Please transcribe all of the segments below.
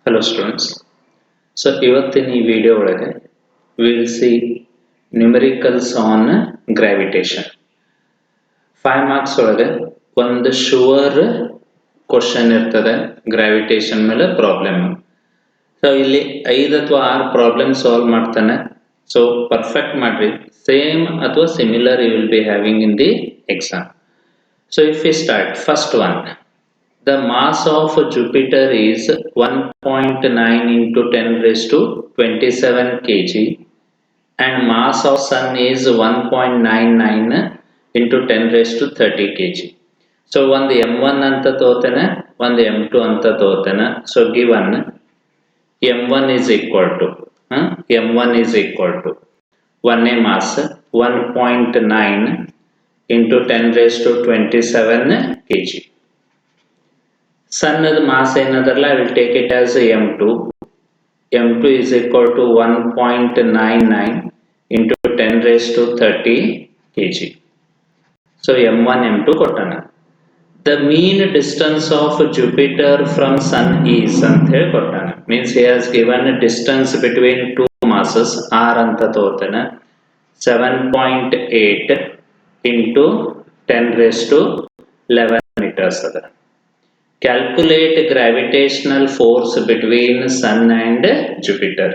Hello students. So ಇವತ್ತಿನ ಈ video ಒಳಗೆ we will see numericals on gravitation. 5 marks ಒಳಗೆ ಒಂದು ಶೂರ್ ಕ್ವಶನ್ ಇರ್ತದೆ ಗ್ರಾವಿಟೇಷನ್ ಮೇಲೆ ಪ್ರಾಬ್ಲಮ್. ಸೊ ಇಲ್ಲಿ 5 ಅಥವಾ 6 ಪ್ರಾಬ್ಲಮ್ ಸಾಲ್ವ್ ಮಾಡ್ತಾನೆ. ಸೊ ಪರ್ಫೆಕ್ಟ್ ಮಾಡ್ರಿ. ಸೇಮ್ ಅಥವಾ similar you will be having in the exam. So if we start first one, the mass of Jupiter is 1.9 into 10 raised to 27 kg and mass of Sun is 1.99 into 10 raised to 30 kg. So ಒಂದು m1 ಅಂತ ತಗೋತೇನೆ, ಒಂದು m2 ಅಂತ ತಗೋತೇನೆ. So given m1 is equal to 1 mass 1.9 into 10 raised to 27 kg. Sun mass ಏನದಲ್ಲ, I will take it as m2. m2 is equal to 1.99 into 10 raised to 30 kg. So m1 m2 ಕೊಟ್ಟಾನ. The mean distance of Jupiter from Sun is ಅಂತ ಹೇಳಿ ಕೊಟ್ಟಾನ. Means he has given a distance between two masses r ಅಂತ ತಗೋತಾನೆ. 7.8 into 10 raised to 11 meters ಅದ. Calculate gravitational force between Sun and Jupiter.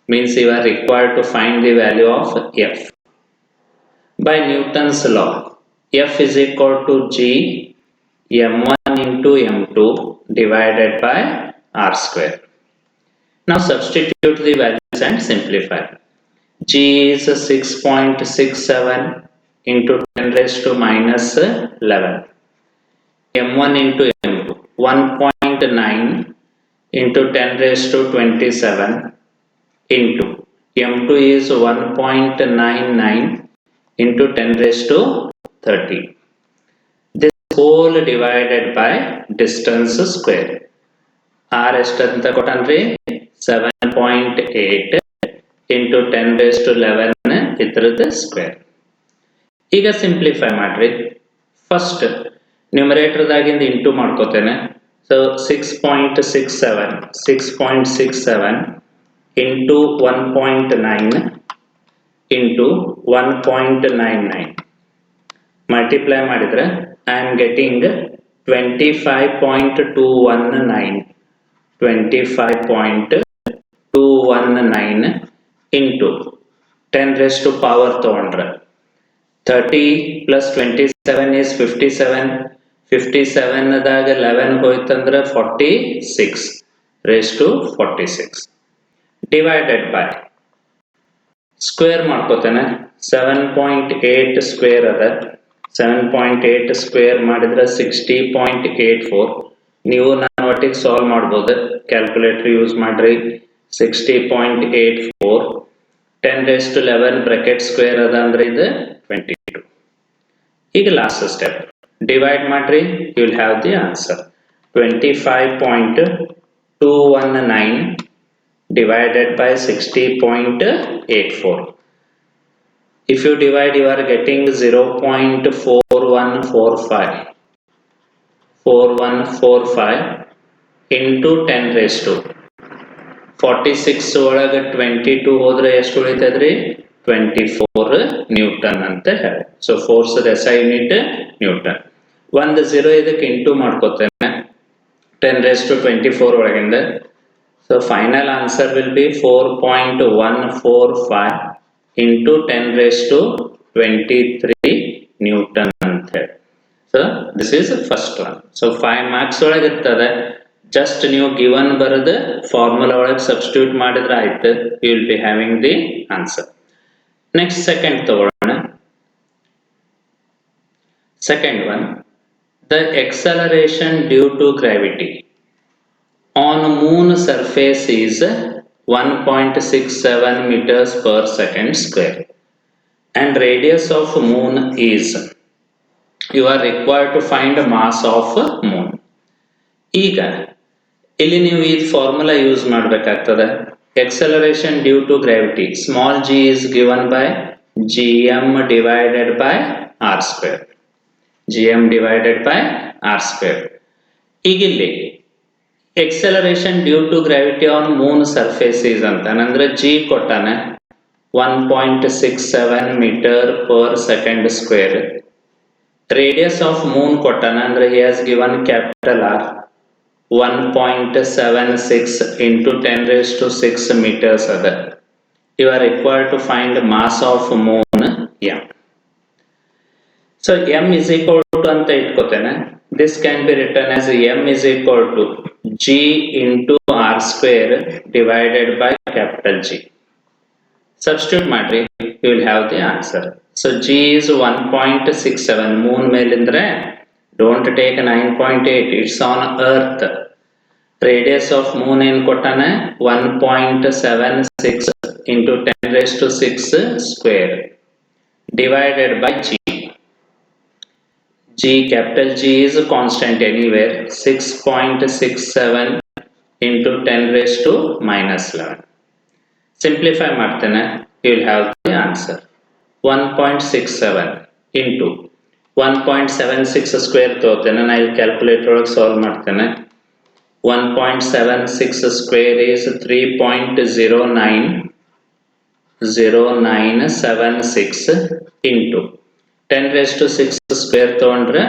Means you are required to find the value of F. By Newton's law, F is equal to G m1 into m2 divided by r square. Now substitute the values and simplify. G is 6.67 into 10 raised to minus 11. m1 into m2 1.9 into 10 raised to 27 into m2 is 1.99 into 10 raised to 30. This whole divided by distance square. R ಎಷ್ಟಂತ ಕೊಟ್ಟನ್ರಿ 7.8 into 10 raised to 11 ಇದ್ರದ್ದು square. ಈಗ simplify ಮಾಡ್ರಿ. First numerator ದಾಗಿಂದ into ಮಾಡ್ಕೋತೇನೆ. So 6.67 into 1.9 into 1.99 multiply ಮಾಡಿದ್ರೆ I am getting 25.219 into 10 raised to power ತಗೊಂಡ್ರೆ 30 plus 27 is 57 ದಾಗ 11 ಹೋಯ್ತಂದ್ರೆ 46 raised to 46 divided by square ಮಾಡ್ಕೋತೇನೆ. 7.8 ಸ್ಕ್ವೇರ್ ಅದ. 7.8 ಸ್ಕ್ವೇರ್ ಮಾಡಿದ್ರೆ 60.84. ನೀವು ನಾನು ಒಟ್ಟಿಗೆ ಸಾಲ್ವ್ ಮಾಡ್ಬೋದು, ಕ್ಯಾಲ್ಕುಲೇಟರ್ ಯೂಸ್ ಮಾಡ್ರಿ. 60.84 10 raised to 11 ಬ್ರಾಕೆಟ್ ಸ್ಕ್ವೇರ್ ಅದ ಅಂದ್ರೆ ಇದು 22. ಈಗ ಲಾಸ್ಟ್ ಸ್ಟೆಪ್ ಡಿವೈಡ್ ಮಾಡ್ರಿ, you will have the answer 25.219 divided by 60.84. If you divide, you are getting 0.4145 into 10 raised to 46 ಒಳಗೆ 22 ಹೋದ್ರೆ ಎಷ್ಟು ಉಳಿತದ್ರಿ 24 ನ್ಯೂಟನ್ ಅಂತ ಹೇಳಿ. So force SI unit Newton. ಒಂದು 0 ಇದಕ್ಕೆ ಇಂಟು ಮಾಡ್ಕೋತೇನೆ 10 raised to 24 ಒಳಗಿಂದ. So final answer will be 4.145 into 10 raised to 23 Newton ಅಂತ ಹೇಳಿ. So this is the first one. So 5 marks ಒಳಗೆ ಇರ್ತದೆ. ಜಸ್ಟ್ ನೀವು ಗಿವನ್ ಬರೆದು ಫಾರ್ಮುಲಾ ಒಳಗೆ ಸಬ್ಸ್ಟಿಟ್ಯೂಟ್ ಮಾಡಿದ್ರೆ ಆಯ್ತು, you will be having the answer. Next second ತಗೊಳ್ಳೋಣ. Second one, the acceleration due to gravity on moon surface is 1.67 meters per second square and radius of moon is, you are required to find mass of moon. ಈಗ ಇಲ್ಲಿ ನೀವು ಈ formula use ಮಾಡಬೇಕಾಗ್ತದೆ. acceleration due to gravity, small g is given by gm divided by r square. gm divided by r square. ಈಗ ಇಲ್ಲಿ acceleration due to gravity on moon surface is ಅಂತಂದ್ರೆ g ಕೊಟ್ಟಾನೆ 1.67 meter per second square. Radius of moon ಕೊಟ್ಟಾನೆ ಅಂದ್ರೆ he has given capital R 1.76 into 10 raised to 6 meters ಅದ. You are required to find mass of moon m. So m is equal to ಅಂತ ಇಟ್ಕೋತೇನೆ. This can be written as m is equal to g into r square divided by capital G. Substitute ಮಾಡ್ರಿ, you will have the answer. So g is 1.67. moon ಮೇಲಿಂದ್ರೆ don't take 9.8, it's on earth. Radius of moon ಏನು ಕೊಟ್ಟಾನೆ 1.76 into 10 raised to 6 square divided by G. G, capital G is constant anywhere, 6.67 into 10 raised to minus 11. Simplify ಮಾಡ್ತೇನೆ, you will have the answer. 1.67 into 1.76 square ತಗೋತೇನೆ, ನಾನು ಇಲ್ಲಿ calculator ಒಳಗೆ solve ಮಾಡ್ತೇನೆ. 1.76 square is 3.0976 into 10 raised to 6 square ತಗೊಂಡ್ರೆ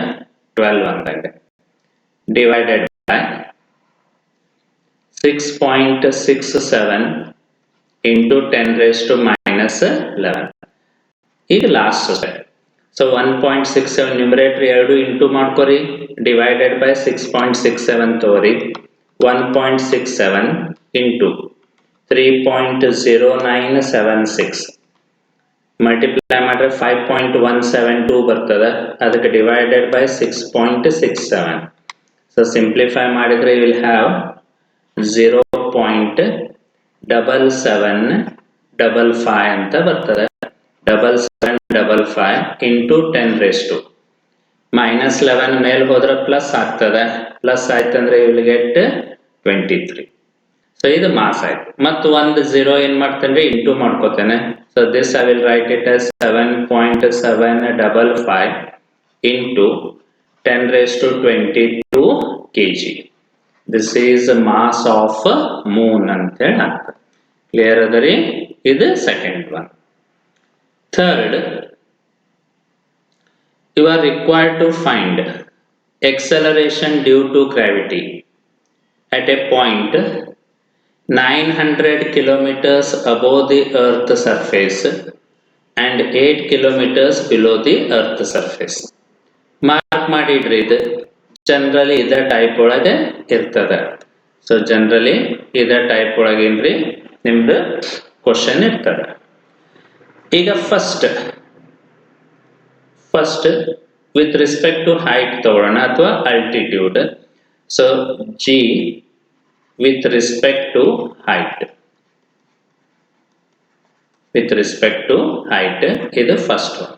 12 ಅಂತಾಗಿದೆ divided by 6.67 into 10 raised to minus 11. ಈಗ last step. So 1.67 numerator 2 into ಮಾಡ್ಕೊರಿ, divided by 6.67 ತಗೋರಿ. 1.67 into 3.0976 multiply ಮಾಡಿದ್ರೆ 5.172 ಬರ್ತದೆ, ಅದಕ್ಕೆ divided by 6.67. ಸೊ ಸಿಂಪ್ಲಿಫೈ ಮಾಡಿದ್ರೆ you will have 0.7755 ಅಂತ ಬರ್ತದೆ. 7755 into 10 raised to minus 11 ಮೇಲೆ ಹೋದ್ರೆ ಪ್ಲಸ್ ಆಗ್ತದೆ, ಪ್ಲಸ್ ಆಯ್ತಂದ್ರೆ you will get 23. ಸೊ ಇದು ಮಾಸ್ ಆಯ್ತು. ಮತ್ತು ಒಂದು 0 ಏನ್ ಮಾಡ್ತೇನೆ ಇಂಟು ಮಾಡ್ಕೋತೇನೆ. So this I will write it as 7.755 into 10 raised to 22 kg. This is mass of moon ಅಂತ ಹೇಳಿ ಆಗ್ತದೆ. ಕ್ಲಿಯರ್ ಅದರಿ? ಇದು second one. Third, you are required to find acceleration due to gravity at a point 900 kilometers above the earth surface and 8 kilometers below the earth surface. Mark ಮಾಡಿಡ್ರಿ, ಇದು generally ಇದ type ಒಳಗೆ ಇರ್ತದೆ. ಸೊ ಜನರಲಿ ಇದ type ಒಳಗೇನ್ರಿ ನಿಮ್ದು question ಇರ್ತದೆ. ಈಗ first with respect to height ತಗೊಳ್ಳೋಣ ಅಥವಾ altitude. So g with respect to height is the first one.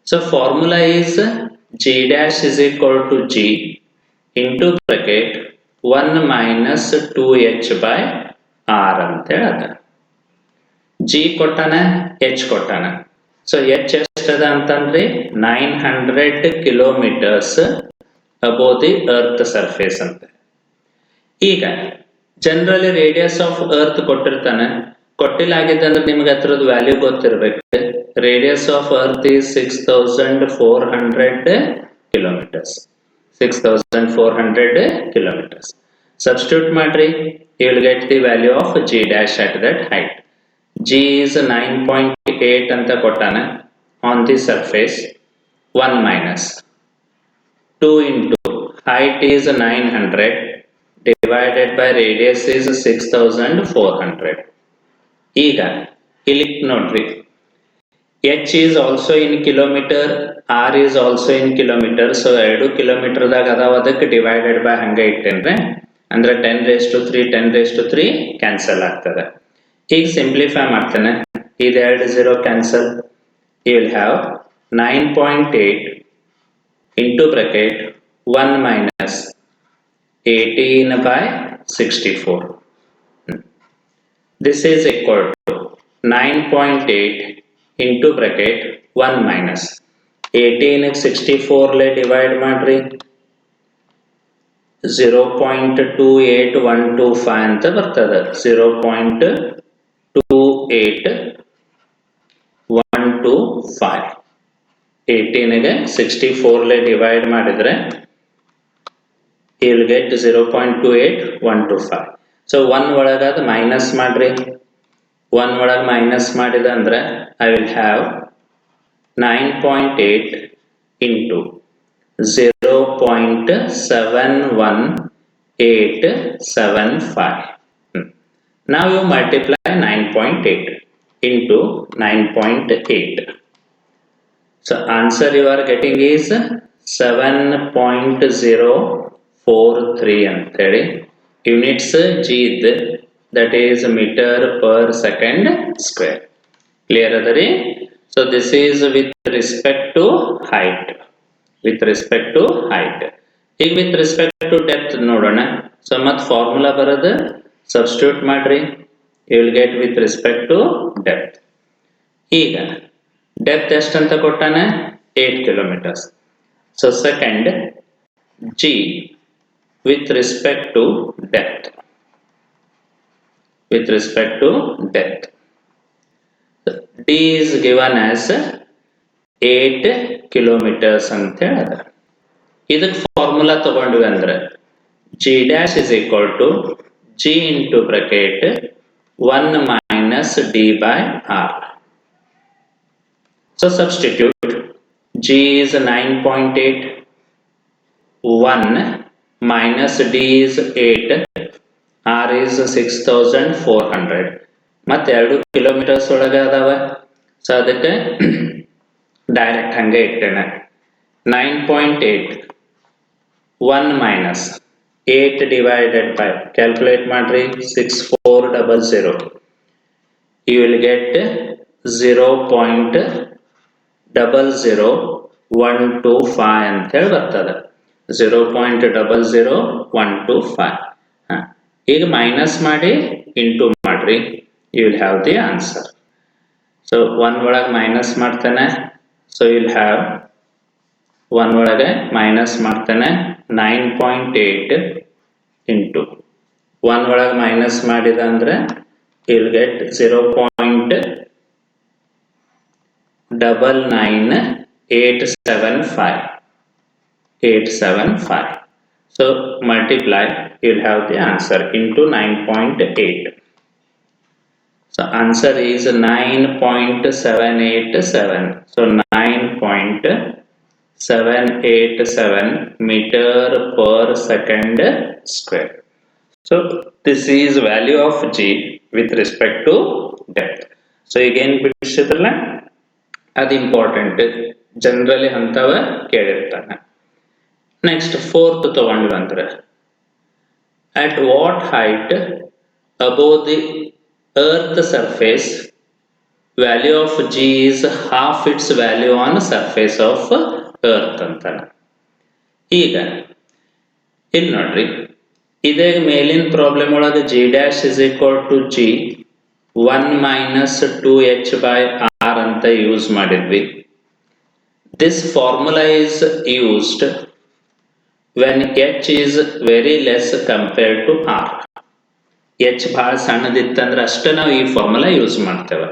So formula is g dash is equal to g into bracket 1 minus 2h by r ಅಂತ ಹೇಳದ. g ಕೊಟ್ಟಾನೆ, h ಕೊಟ್ಟಾನೆ. So h ಎಷ್ಟದ ಅಂತಂದ್ರೆ 900 kilometres above the earth surface ಅಂತ. ಈಗ generally radius of earth ಕೊಟ್ಟಿರ್ತಾನೆ, ಕೊಟ್ಟಿಲ್ಲ ಆಗಿದ್ದಂದ್ರೆ ನಿಮ್ಗೆ ಅದ್ರದ್ದು value ಗೊತ್ತಿರಬೇಕು. Radius of Earth is 6400 kilometres. 6400 kilometres. Substitute ಮಾಡ್ರಿ, you will get the value of g dash at that height. g is 9.8 ಅಂತ ಕೊಟ್ಟಾನೆ on the surface. 1 minus 2 into height is 900 divided by radius is 6400. ಈಗ ಇಲ್ಲಿ ನೋಡ್ರಿ, h is also in kilometer, r is also in kilometer. So 2 ಕಿಲೋಮೀಟರ್ದಾಗ ಅದಾವ, ಅದಕ್ಕೆ divided by ಹಂಗೆ ಇಟ್ಟೇನ್ರೆ, ಅಂದ್ರೆ 10 raised to 3 10 raised to 3 cancel ಆಗ್ತದೆ. ಈಗ ಸಿಂಪ್ಲಿಫೈ ಮಾಡ್ತೇನೆ, ಇದು 2 0 cancel. you will have 9.8 into bracket 1 minus 18 by 64. This is equal to 9.8 into bracket 1 minus 18 64 le divide ಮಾಡ್ರಿ, 0.28125 ಅಂತ ಬರ್ತದೆ. 0.28125. 18ಗೆ 64 ಡಿವೈಡ್ ಮಾಡಿದ್ರೆ you'll get 0.28125. ಸೊ 1 ಒಳಗಾದ ಮೈನಸ್ ಮಾಡ್ರಿ. 1 ಒಳಗೆ ಮೈನಸ್ ಮಾಡಿದ ಅಂದ್ರೆ I will have 9.8 into 0.71875. Now you multiply 9.8 into 9.8. So answer you are getting is 7.043 ಅಂತೇಳಿ. Units G that is meter per second square. Clear adari? So this is with respect to height. With respect to height. ಈಗ with respect to depth ನೋಡೋಣ. So ಮತ್ formula ಬರೋದು substitute ಮಾಡ್ರಿ. You will get with respect to depth. ಈಗ depth ಎಷ್ಟು ಅಂತ ಕೊಟ್ಟಾನೆ? 8 kilometers. So second G with respect to depth. With respect to depth. D is given as 8 kilometers ಅಂತ ಹೇಳಿದ. ಇದಕ್ಕೆ ಫಾರ್ಮುಲಾ ತಗೊಂಡ್ವಿ ಅಂದ್ರೆ G dash is equal to G into bracket 1 minus D by R. So substitute. G is 9.8, 1 minus D is 8, R is 6400. ಮತ್ತೆ 2 kilometres ಒಳಗೆ ಅದಾವ. So ಅದಕ್ಕೆ direct ಹಂಗೆ ಇಟ್ಟೇನೆ. 9.8 1 minus 8 divided by, calculate ಮಾಡ್ರಿ, 6400. You will get 0.00125 ಅಂತ ಹೇಳಿ ಬರ್ತದೆ. 0.00125. ಈಗ ಮೈನಸ್ ಮಾಡಿ ಇಂಟು ಮಾಡ್ರಿ, you will have the answer. So 1 ಒಳಗೆ ಮೈನಸ್ ಮಾಡ್ತಾನೆ. So you will have 1 ಒಳಗೆ ಮೈನಸ್ ಮಾಡ್ತಾನೆ 9.8 into 1 ಒಳಗೆ ಮೈನಸ್ ಮಾಡಿದ ಅಂದ್ರೆ you will get 0.99875. So multiply, you will have the answer into 9.8. So answer is 9.787. So 9.787 meter per second square. So this is value of G with respect to depth. So again ಬಿಡಿಸಿದ್ರಲ್ಲ, ಅದು important. Generally ಅಂತವ ಕೇಳಿರ್ತಾನೆ. Next fourth ತಗೊಂಡ್ವಿ ಅಂದ್ರೆ at what height above the earth surface value of G is half its value on surface of earth ಅಂತಾನೆ. ಈಗ ಇಲ್ಲಿ ನೋಡ್ರಿ, ಇದೇ ಮೇಲಿನ ಪ್ರಾಬ್ಲಮ್ ಒಳಗೆ G dash is equal to G 1 minus 2h by R ಅಂತ ಯೂಸ್ ಮಾಡಿದ್ವಿ. This formula is used when h is very less compared to R. h ಬಹಳ ಸಣ್ಣದಿತ್ತಂದ್ರೆ ಅಷ್ಟೇ ನಾವು ಈ ಫಾರ್ಮುಲಾ ಯೂಸ್ ಮಾಡ್ತೇವೆ.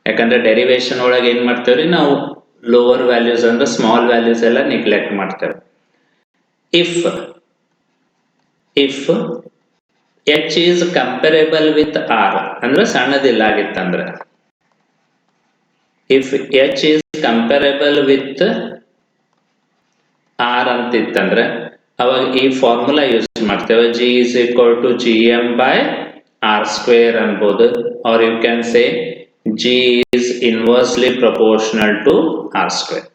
ಯಾಕಂದ್ರೆ ಡೆರಿವೇಶನ್ ಒಳಗೆ ಏನ್ ಮಾಡ್ತೇವ್ರಿ, ನಾವು ಲೋವರ್ ವ್ಯಾಲ್ಯೂಸ್ ಅಂದ್ರೆ ಸ್ಮಾಲ್ ವ್ಯಾಲ್ಯೂಸ್ ಎಲ್ಲ ನೆಗ್ಲೆಕ್ಟ್ ಮಾಡ್ತೇವೆ. If h is comparable with R ಅಂದ್ರೆ ಸಣ್ಣದಿಲ್ಲ ಆಗಿತ್ತಂದ್ರೆ, if h is comparable with R ಅಂತಿತ್ತಂದ್ರೆ ಅವಾಗ ಈ ಫಾರ್ಮುಲಾ ಯೂಸ್ ಮಾಡ್ತೇವೆ. G is equal to Gm by R square ಅನ್ಬೋದು, or you can say G is inversely proportional to R square.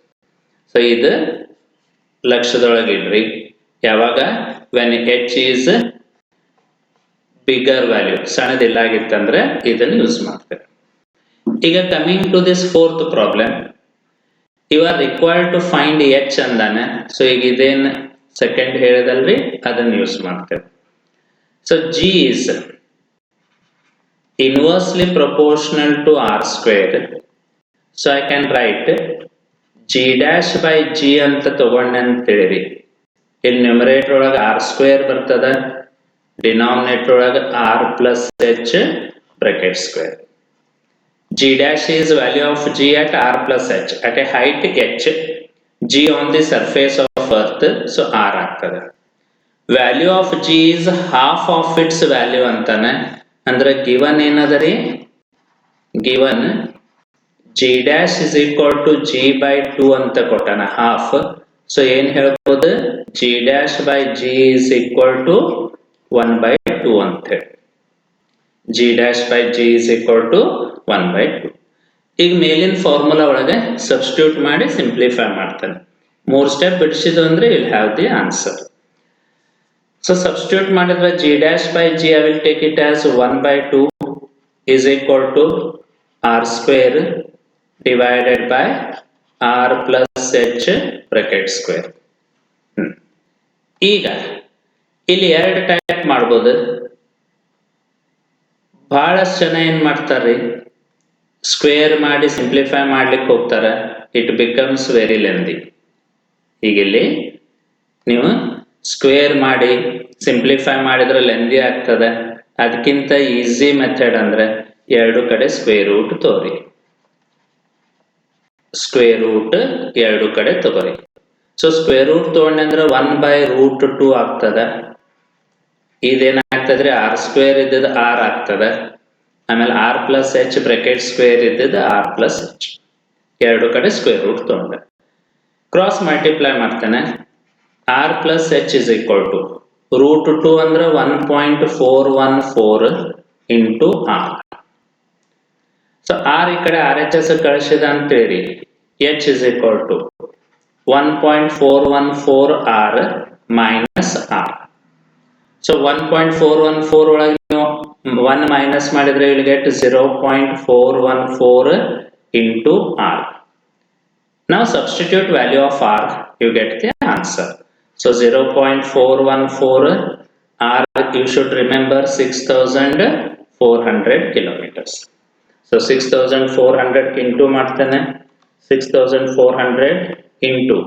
So ಇದು ಲಕ್ಷದೊಳಗೆ ಇಡ್ರಿ. ಯಾವಾಗ when h is bigger value, ಸಣ್ಣದಿಲ್ಲ ಆಗಿತ್ತಂದ್ರೆ ಇದನ್ನು use ಮಾಡ್ತೇವೆ. ಈಗ coming to this fourth problem, you are required to find h ಅಂದಾನೆ. So ಈಗ ಇದೇನು ಸೆಕೆಂಡ್ ಹೇಳಿದಲ್ರಿ, ಅದನ್ನು ಯೂಸ್ ಮಾಡ್ತೇವೆ. So G is inversely proportional to R square. So I can write G dash by G ಅಂತ ತಗೊಂಡೆ ಅಂತ ಹೇಳಿರಿ. ಇಲ್ಲಿ ನ್ಯೂಮರೇಟರ್ ಒಳಗೆ ಆರ್ ಸ್ಕ್ವೇರ್ ಬರ್ತದ, ಡಿನಾಮಿನೇಟರ್ ಒಳಗೆ R plus H bracket square. G dash is value of G at R plus H at a height H, G on the surface of earth, so R ಆಗ್ತದೆ. Value of G is half of its value ಅಂತಾನೆ. ಅಂದ್ರೆ given ಏನದ ರೀ, given G dash is equal to G by 2 ಅಂತ ಕೊಟ್ಟಾನ, half. So ಏನ್ ಹೇಳ್ಬೋದು, G dash by G is equal to 1 by 2 ಅಂತ ಹೇಳಿ. G dash by G is equal to 1 by 2. ಈಗ ಮೇಲಿನ ಫಾರ್ಮುಲಾ ಒಳಗೆ ಸಬ್ಸ್ಟಿಟ್ಯೂಟ್ ಮಾಡಿ ಸಿಂಪ್ಲಿಫೈ ಮಾಡ್ತಾನೆ. 3 ಸ್ಟೆಪ್ ಬಿಡಿಸಿದ್ದು ಅಂದ್ರೆ will have the answer. So substitute ಮಾಡಿದ್ರೆ G dash by G I will take it as 1 by 2 is equal to R square divided by R plus H bracket square. ಈಗ ಇಲ್ಲಿ ಎರಡು type ಮಾಡ್ಬೋದು. ಬಹಳಷ್ಟು ಜನ ಏನ್ ಮಾಡ್ತಾರ್ರಿ, ಸ್ಕ್ವೇರ್ ಮಾಡಿ ಸಿಂಪ್ಲಿಫೈ ಮಾಡ್ಲಿಕ್ಕೆ ಹೋಗ್ತಾರ. It becomes very lengthy. ಈಗ ಇಲ್ಲಿ ನೀವು ಸ್ಕ್ವೇರ್ ಮಾಡಿ ಸಿಂಪ್ಲಿಫೈ ಮಾಡಿದ್ರೆ ಲೆಂದಿ ಆಗ್ತದೆ. ಅದಕ್ಕಿಂತ ಈಸಿ ಮೆಥಡ್ ಅಂದ್ರೆ ಎರಡು ಕಡೆ ಸ್ಕ್ವೇರ್ ರೂಟ್ ತೋರಿ, ಸ್ಕ್ವೇರ್ ರೂಟ್ ಎರಡು ಕಡೆ ತಗೋರಿ. ಸೊ ಸ್ಕ್ವೇರ್ ರೂಟ್ ತಗೊಂಡೆ ಅಂದ್ರೆ 1 by root 2 ಆಗ್ತದ. ಇದೇನಾಗ್ತದ್ರಿ, ಆರ್ ಸ್ಕ್ವೇರ್ ಇದ್ದದ ಆರ್ ಆಗ್ತದ. ಆಮೇಲೆ R plus H bracket square ಇದ್ದದ ಆರ್ ಪ್ಲಸ್ ಎಚ್. ಎರಡು ಕಡೆ ಸ್ಕ್ವೇರ್ ರೂಟ್ ತಗೊಂಡೆ ಕ್ರಾಸ್ ಮಲ್ಟಿಪ್ಲೈ ಮಾಡ್ತಾನೆ. R plus H is equal to root 2 ಅಂದ್ರೆ 1.414 ಇಂಟು ಆರ್. ಸೊ ಆರ್ ಈ ಕಡೆ ಆರ್ ಎಚ್ ಎಸ್ ಕಳಿಸಿದ ಅಂತೇಳಿ H is equal to 1.414 R minus R. So 1.414 ಒಳಗೆ ನೀವು 1 ಮೈನಸ್ ಮಾಡಿದ್ರೆ will get 0.414 into R. Now substitute value of R, you get the answer. So 0.414 R, you should remember 6,400 kilometers. So 6,400 into ಮಾಡ್ತೇನೆ, 6,400 into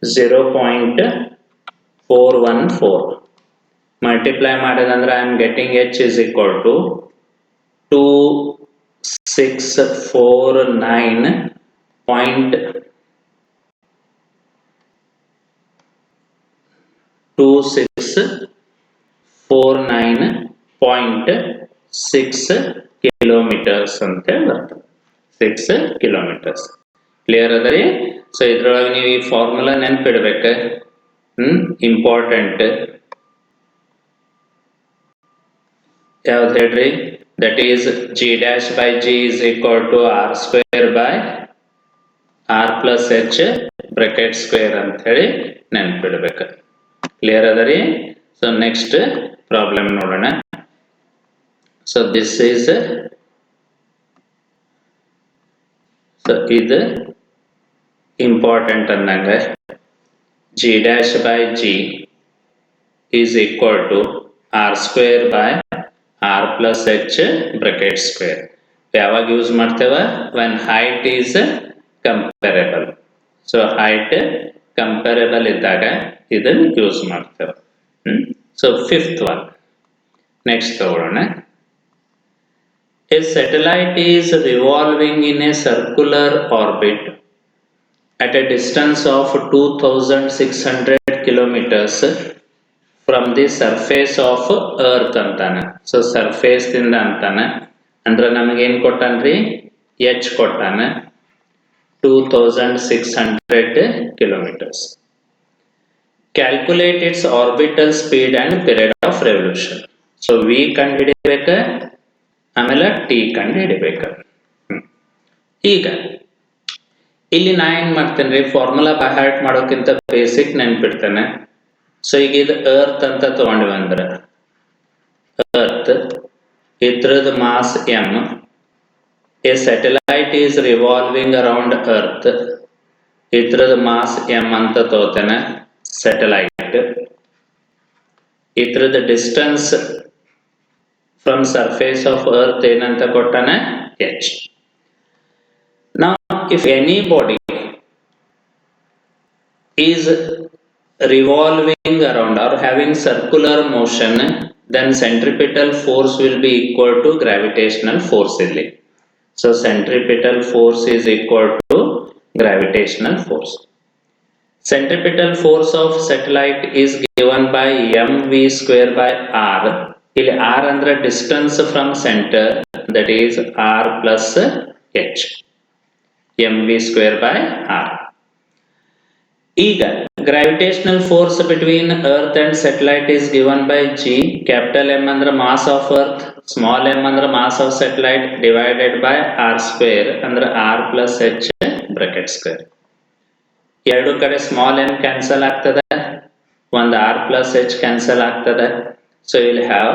0.414 multiply ಮಾಡಿದಂದ್ರೆ I am getting H is equal to 2649.6 kilometers ಅಂತ ಬರ್ತದೆ. 6 kilometers. Clear ಅದರಿ? So ಇದ್ರೊಳಗೆ ನೀವು ಈ formula ನೆನಪಿಡ್ಬೇಕ, important. ಯಾವ್ದು ಹೇಳ್ರಿ, that is G dash by G is equal to R square by R plus H bracket square ಅಂತ ಹೇಳಿ ನೆನಪಿಡ್ಬೇಕು. ಕ್ಲಿಯರ್ ಅದರಿ? ಸೊ ನೆಕ್ಸ್ಟ್ ಪ್ರಾಬ್ಲಮ್ ನೋಡೋಣ. ಸೊ ದಿಸ್ ಈಸ್, ಸೊ ಇದು ಇಂಪಾರ್ಟೆಂಟ್ ಅಂದಂಗ G dash by G is equal to R square by R plus H bracket square. ಯಾವಾಗ use ಮಾಡ್ತೇವ? when height is comparable. So height comparable ಇದ್ದಾಗ ಇದನ್ನು use ಮಾಡ್ತೇವೆ. So fifth one next ತಗೊಳ್ಳೋಣ. A satellite is revolving in a circular orbit at a distance of 2,600 kilometers from the surface of earth ಅಂತಾನೆ. So surface ದಿಂದ ಅಂತಾನೆ ಅಂದ್ರೆ ನಮಗೆ ಏನ್ ಕೊಟ್ಟಾನ್ರಿ, H ಕೊಟ್ಟಾನೆ, 2,600 kilometers. Calculate its orbital speed and period of revolution. So we ಕಂಡು ಹಿಡಿಬೇಕ, ಆಮೇಲೆ T ಕಂಡು ಹಿಡಿಬೇಕ. ಈಗ ಇಲ್ಲಿ ನಾ ಏನ್ ಮಾಡ್ತೇನೆ, ಫಾರ್ಮುಲಾ ಬೈ ಹಾರ್ಟ್ ಮಾಡೋಕ್ಕಿಂತ ಬೇಸಿಕ್ ನೆನ್ಪಿಡ್ತೇನೆ. ಸೊ ಈಗ ಇದು ಅರ್ತ್ ಅಂತ ತಗೊಂಡ್ವಿ ಅಂದ್ರೆ, ಅರ್ತ್ ಇದ್ರದ್ದು mass M, a satellite is revolving around Earth, ಇದ್ರದ್ದು ಮಾಸ್ ಎಂ ಅಂತ ತಗೋತೇನೆ ಸ್ಯಾಟಲೈಟ್. ಇದ್ರದ್ದು distance from surface of Earth ಏನಂತ ಕೊಟ್ಟಾನೆ, H. Now if any body is revolving around or having circular motion, then centripetal force will be equal to gravitational force ಇಲ್ಲಿ. So centripetal force is equal to gravitational force. Centripetal force of satellite is given by mv square by r. ಇಲ್ಲಿ r ಅಂದ್ರೆ distance from center, that is r plus h, mv square by r. ಈಗ gravitational force between earth and satellite is given by g. Capital M ಅಂದ್ರೆ mass of earth, small m ಅಂದ್ರೆ mass of satellite divided by r square ಅಂದ್ರೆ r plus h bracket square. ಎರಡು ಕಡೆ small m cancel ಆಗ್ತದೆ, ಒಂದು r plus h cancel ಆಗ್ತದೆ. So will have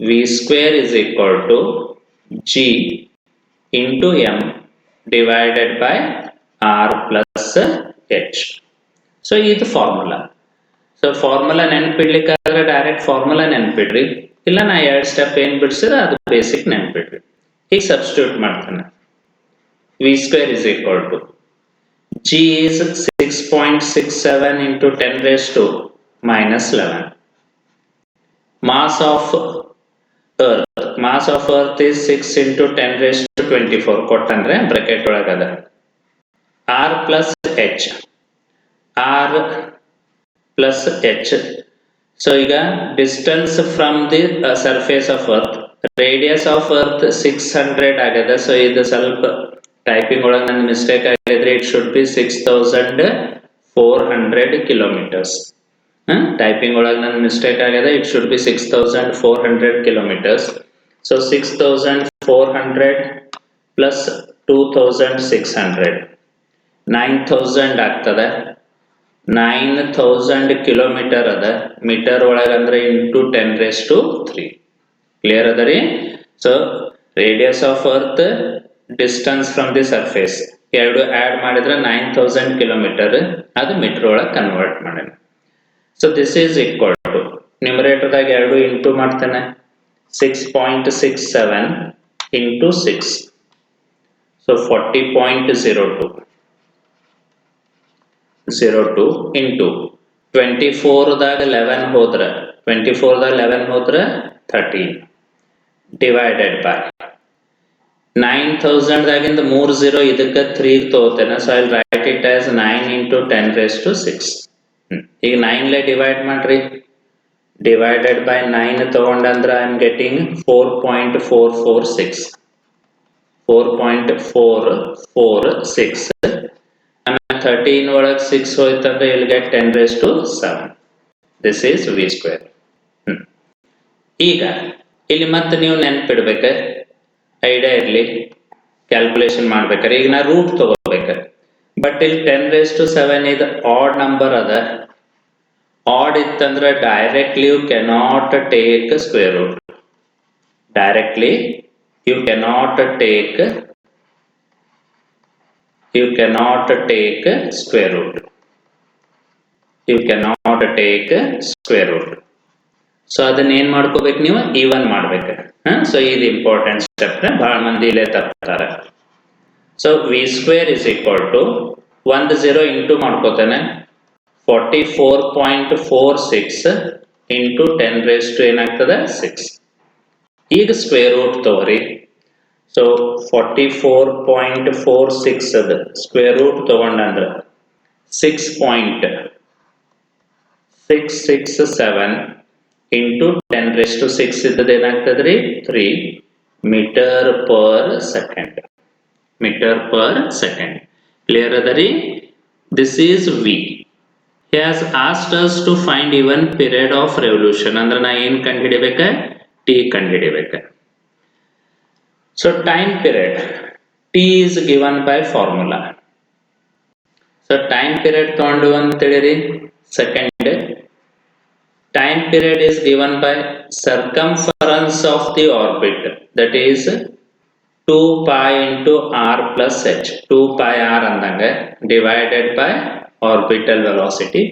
v square is equal to g into m divided by r plus h. So ಇದು formula. So formula ನೆನ್ಪಿಡ್ಲಿಕ್ಕಾದ್ರೆ direct formula ನೆನ್ಪಿಡ್ರಿ, ಇಲ್ಲ ನಾ ಎರಡು ಸ್ಟೆಪ್ ಏನ್ ಬಿಡ್ಸಿದ್ರೆ ಅದು ಬೇಸಿಕ್ ನೆನ್ಪಿಡ್ರಿ. ಈಗ ಸಬ್ಸ್ಟಿಟ್ಯೂಟ್ ಮಾಡ್ತಾನೆ. v square is equal to g is 6.67 into 10 raised to minus 11. Mass of earth is 6 into 10 raised to 24 ಕೊಟ್ಟಂದ್ರೆ ಬ್ರಾಕೆಟ್ ಒಳಗದ r plus h, r plus h. So ಈಗ distance from the surface of earth, radius of earth 600 ಆಗದ. So ಇದು ಸ್ವಲ್ಪ typing ಒಳಗೆ ನನ್ನ mistake ಆಗಿದ್ರೆ it should be 6400 kilometres. Typing ಒಳಗೆ ನನ್ನ ಮಿಸ್ಟೇಕ್ ಆಗಿದೆ, it should be 6400 kilometres. So 6400 plus 2600 9000 ಆಗ್ತದೆ. 9000 ಕಿಲೋಮೀಟರ್ ಅದ. ಮೀಟರ್ ಒಳಗಂದ್ರೆ ಇಂಟು 10 raised to 3. ಕ್ಲಿಯರ್ ಅದ ರೀ? So radius of earth, distance from the surface ಎರಡು ಆಡ್ ಮಾಡಿದ್ರೆ 9000 ಕಿಲೋಮೀಟರ್, ಅದು ಮೀಟರ್ ಒಳಗೆ ಕನ್ವರ್ಟ್ ಮಾಡೋಣ. So this is equal to ನ್ಯೂಮರೇಟರ್ದಾಗ ಎರಡು ಇಂಟು ಮಾಡ್ತೇನೆ, 6.67 ಇಂಟು 6, ಸೊ 40.02 ಇಂಟು 24ದಾಗ 11 ಹೋದ್ರೆ 13 ಡಿವೈಡೆಡ್ ಬೈ 9000 ದಾಗಿಂದ 3 0 ಇದಕ್ಕೆ 3 ತಗೋತೇನೆ. So I write it as 9 into 10 raised to 6. ಈಗ 9 ಲೇ ಡಿವೈಡ್ ಮಾಡ್ರಿ, ಡಿವೈಡೆಡ್ ಬೈ 9 ತಗೊಂಡಂದ್ರೆ ಐ ಆಮ್ ಗೆಟಿಂಗ್ 4.446. ಆಮೇಲೆ 13 ಒಳಗೆ 6 ಹೋಯ್ತಂದ್ರೆ ಇಲ್ಲಿ get 10 raised to 7. This is v square. ಈಗ ಇಲ್ಲಿ ಮತ್ತೆ ನೀವು ನೆನ್ಪಿಡ್ಬೇಕ, ಐಡಿಯಾ ಇರಲಿ, ಕ್ಯಾಲ್ಕುಲೇಷನ್ ಮಾಡ್ಬೇಕಾರೆ ಈಗ ನಾ ರೂಟ್ ತಗೋಬೇಕ. ಬಟ್ ಇಲ್ಲಿ 10 raised to 7 ಇದು ಆಡ್ ನಂಬರ್ ಅದ. ಆಡ್ ಇತ್ತಂದ್ರೆ directly you cannot take square root. Directly you cannot take square root. So ಅದನ್ನ ಏನ್ ಮಾಡ್ಕೋಬೇಕು ನೀವು, ಈವನ್ ಮಾಡ್ಬೇಕು. ಸೊ ಇದು ಇಂಪಾರ್ಟೆಂಟ್ ಸ್ಟೆಪ್, ಬಹಳ ಮಂದಿ ಇಲ್ಲೇ ತಪ್ಪಾರೆ. So v square is equal to 10 into ಮಾಡ್ಕೋತಾನೆ 44.46 ಇಂಟು 10 raised to ಏನಾಗ್ತದೆ 6. ಈಗ ಸ್ಕ್ವೇರ್ ರೂಟ್ ತಗೋರಿ. ಸೊ 44.46 ಅದ ಸ್ಕ್ವೇರ್ ರೂಟ್ ತಗೊಂಡಂದ್ರೆ 6.667 ಇಂಟು 10 raised to 6 ಇದ್ದದ ಏನಾಗ್ತದ್ರಿ 3 ಮೀಟರ್ ಪರ್ ಸೆಕೆಂಡ್. ಕ್ಲಿಯರ್ ಅದ ರೀ? This is v. He has asked us to find even period of revolution. ಅಂದ್ರೆ ನಾ ಏನ್ ಕಂಡುಹಿಡಿಬೇಕ, t ಕಂಡುಹಿಡಿಬೇಕ. So time period, t is given by formula. So time period ತಗೊಂಡು ಅಂತ ತಿಳಿರಿ. Second, time period is given by circumference of the orbit, that is 2 pi into r plus h. 2 pi r ಅಂದಂಗ divided by orbital velocity.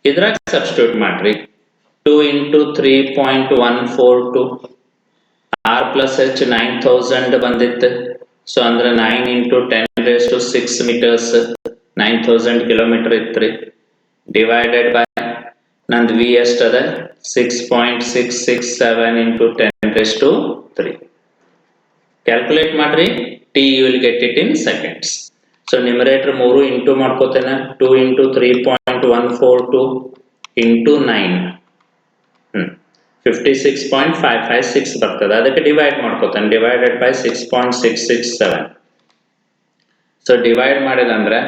ಇದ್ರಾಗ substitute ಮಾಡ್ರಿ. 2 into 3.142 r plus h 9000 ಬಂದಿತ್ತು. So ಅಂದ್ರೆ 9 into 10 raised to 6 meters 9000 kilometre ಇತ್ರಿ. divided by ನಂದು v ಎಷ್ಟದ 6.667 into 10 raised to 3. Calculate ಮಾಡ್ರಿ, t you will get it in seconds. So numerator 3 into ಮಾಡ್ಕೋತೇನೆ, 2 into 3.142 into 9 56.556 ಬರ್ತದೆ. ಅದಕ್ಕೆ ಡಿವೈಡ್ ಮಾಡ್ಕೋತೇನೆ, ಡಿವೈಡೆಡ್ ಬೈ 6.667. ಸೊ ಡಿವೈಡ್ ಮಾಡಿದಂದ್ರೆ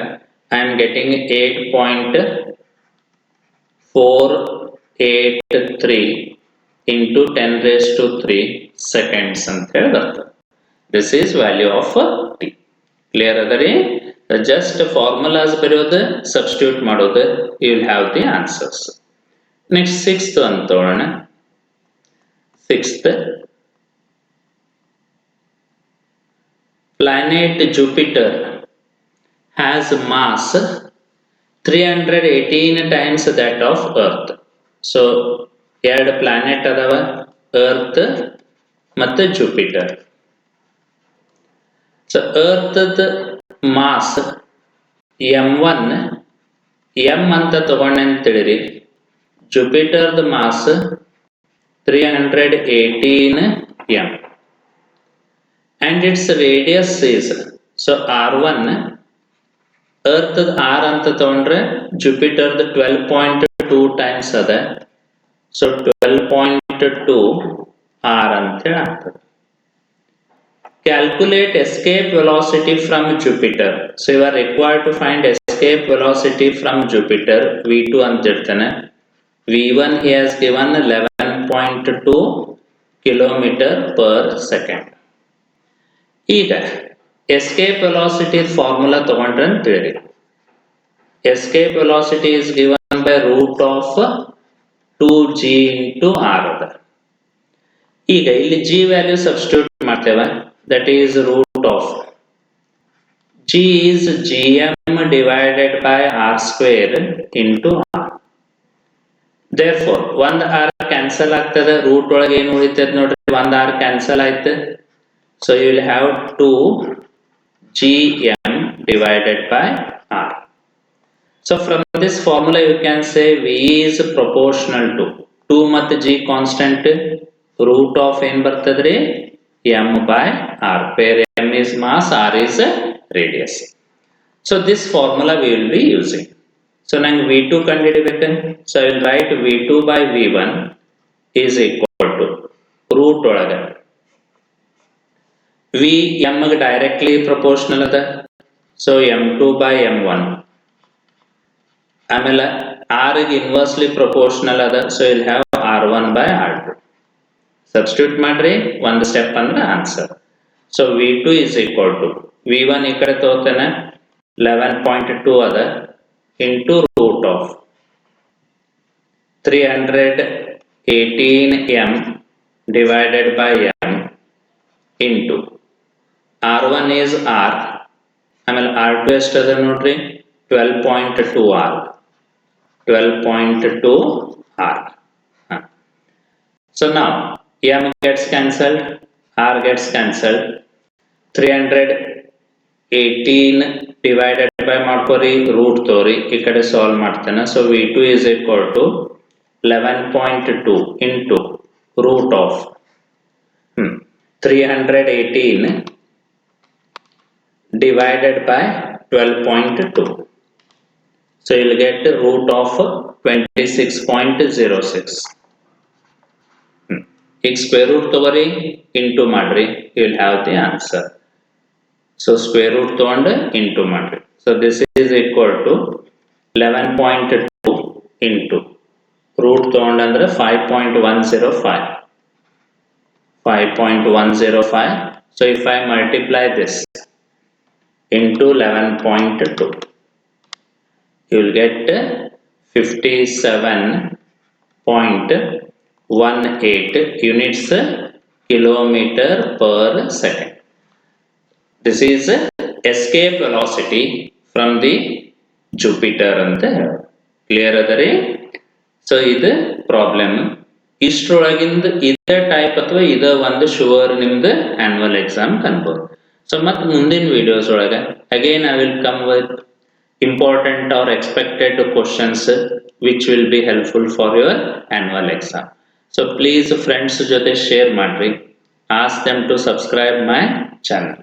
I am getting 8.483 into 10 raised to 3 seconds ಅಂತ ಹೇಳಿ ಬರ್ತದೆ. This is value of T. Clear ಅದರಿ? ಜಸ್ಟ್ ಫಾರ್ಮುಲಾಸ್ ಬರೆಯೋದು, ಸಬ್ಸ್ಟಿಟ್ಯೂಟ್ ಮಾಡೋದು, you will have the answers. Next sixth ಅಂತ ತಗೊಳ್ಳೋಣ. Sixth, planet Jupiter has mass 318 times that of Earth. So ಎರಡು planet ಅದಾವ, ಅರ್ತ್ ಮತ್ತು Jupiter. So Earth mass m1 m ಅಂತ ತಗೊಂಡೆ ಅಂತ ತಿಳಿರಿ. ಜುಪಿಟರ್ದ mass 318 m and its radius is, so r1 earth r ಅಂತ ತಗೊಂಡ್ರೆ ಜುಪಿಟರ್ 12.2 times ಅದ. ಸೊ 12.2 r ಅಂತ ಹೇಳಿ ಆಗ್ತದೆ. Calculate escape velocity from Jupiter. So you are required to find escape velocity from Jupiter. v2 ಅಂತ ಇರ್ತಾನೆ. v1 he has given 11.2 km per second. ಈಗ escape velocity formula ತಗೊಂಡ್ರೆ ಅಂತ ಹೇಳಿ, escape velocity is given by root of 2g into r ಅದ. ಈಗ ಇಲ್ಲಿ g value substitute ಮಾಡ್ತೇವೆ, that is root of g is gm divided by r square into r. therefore ಒಂದು r cancel ಆಗ್ತದೆ, root ಒಳಗೆ ಏನು ಉಳಿತದೆ ನೋಡ್ರಿ, ಒಂದು r ಕ್ಯಾನ್ಸಲ್ ಆಯ್ತು. So you will have 2 gm divided by r. So from this formula you can say v is proportional to 2 ಮತ್ತು g constant, root of ಏನು ಬರ್ತದ್ರಿ, m by r, where m is mass, r is radius. So this formula we will be using. So ನಂಗೆ v2 ಕಂಡುಹಿಡಿಬೇಕು. So I will write v2 by v1 is equal to root ಒಳಗೆ v m ಗೆ directly proportional ಅದ, so m2 by m1. ಆಮೇಲೆ r ಗೆ inversely proportional ಅದ, so ಇಲ್ಲಿ have r1 by r2. Substitute ಮಾಡ್ರಿ, ಒಂದು ಸ್ಟೆಪ್ ಅಂದ್ರೆ answer. So v2 is equal to v1 ಈ ಕಡೆ ತಗೋತೇನೆ 11.2 ಅದ into root of 318 m divided by m into r1 is r, ಆಮೇಲೆ r2 ಎಷ್ಟದ ನೋಡ್ರಿ 12.2 r, 12.2 r. So now m gets cancelled, r gets cancelled, 318 divided by ಮಾಡ್ಕೋರಿ, root ತೋರಿ, ಈ ಕಡೆ solve ಮಾಡ್ತೇನೆ. So v2 is equal to 11.2 into root of 318 divided by 12.2. So you will get root of 26.06. ಈಗ square root ತಗೋರಿ, into ಮಾಡ್ರಿ, you will have the answer. So square root ತಗೊಂಡು into ಮಾಡ್ರಿ. So this is equal to 11.2 into root ತಗೊಂಡಂದ್ರೆ 5.105. 5.105. So if I multiply this into 11.2, you will get 57.18 units kilometer per second. This is escape velocity from the Jupiter ಅಂತ clear ಅದರಿ? So ಇದು problem. ಇಷ್ಟರೊಳಗಿಂದ ಇದೇ type ಅಥವಾ ಇದ ಒಂದು sure ನಿಮ್ದು annual exam ಕನ್ಬೋದು. So ಮತ್ತೆ ಮುಂದಿನ ವಿಡಿಯೋಸ್ ಒಳಗೆ again I will come with important or expected questions which will be helpful for your annual exam. So please friends ಜೊತೆ share ಮಾಡ್ರಿ. Ask them to subscribe my channel.